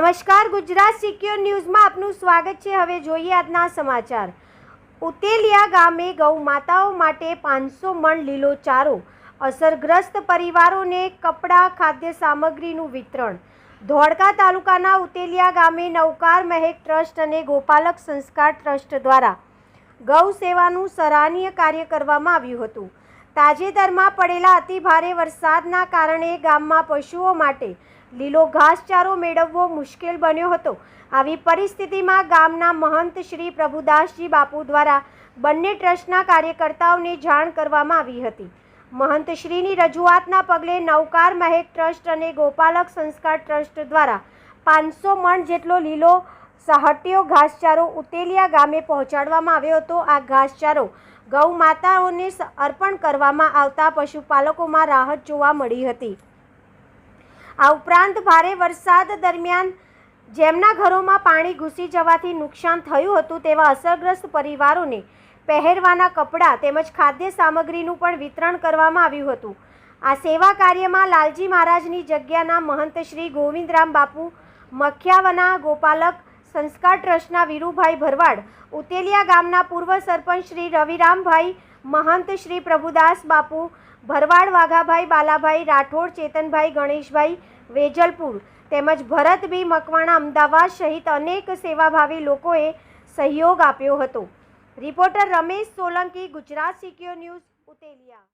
નમસ્કાર, ગુજરાત સિક્યોર ન્યૂઝમાં આપનું સ્વાગત છે। હવે જોઈએ આજના સમાચાર। ઉતેલિયા ગામે ગૌ માતાઓ માટે 500 મણ લીલો ચારો, અસરગ્રસ્ત પરિવારોને કપડાં, ખાદ્ય સામગ્રીનું વિતરણ। ધોળકા તાલુકાના ઉતેલિયા ગામે નવકાર મહેક ટ્રસ્ટ અને ગોપાલક સંસ્કાર ટ્રસ્ટ દ્વારા ગૌ સેવાનું સરાહનીય કાર્ય કરવામાં આવ્યું હતું। તાજેતરમાં પડેલા અતિ ભારે વરસાદના કારણે ગામમાં પશુઓ માટે લીલો ઘાસચારો મેળવવો મુશ્કેલ બન્યો હતો। આવી પરિસ્થિતિમાં ગામના મહંત શ્રી પ્રભુદાસજી બાપુ દ્વારા બંને ટ્રસ્ટના કાર્યકર્તાઓને જાણ કરવામાં આવી હતી। મહંત શ્રીની રજૂઆતના પગલે નવકાર મહેક ટ્રસ્ટ અને ગોપાલક સંસ્કાર ટ્રસ્ટ દ્વારા 500 મણ જેટલો લીલો સહટીયો ઘાસચારો ઉતેલિયા ગામે પહોંચાડવામાં આવ્યો હતો। આ ઘાસચારો ગૌ માતાઓને અર્પણ કરવામાં આવતા પશુપાલકોમાં રાહત જોવા મળી હતી। આ ઉપરાંત ભારે વરસાદ દરમિયાન જેમના ઘરોમાં પાણી ઘૂસી જવાથી નુકસાન થયું હતું તેવા અસરગ્રસ્ત પરિવારોને પહેરવાના કપડાં તેમજ ખાદ્ય સામગ્રીનું પણ વિતરણ કરવામાં આવ્યું હતું। આ સેવા કાર્યમાં લાલજી મહારાજની જગ્યાના મહંત શ્રી ગોવિંદરામ બાપુ મખિયાવના, ગોપાલક સંસ્કાર ટ્રસ્ટના વીરુભાઈ ભરવાડ, ઉતેલિયા ગામના પૂર્વ સરપંચ શ્રી રવિરામભાઈ, મહંત શ્રી પ્રભુદાસ બાપુ ભરવાડ, વાઘાભાઈ, બાલાભાઈ રાઠોડ, ચેતનભાઈ, ગણેશભાઈ વેજલપુર તેમજ ભરત બી મકવાણા અમદાવાદ સહિત અનેક સેવાભાવી લોકોએ સહયોગ આપ્યો હતો। Reporter Ramesh Solanki, Gujarat secure news, ઉતેલિયા।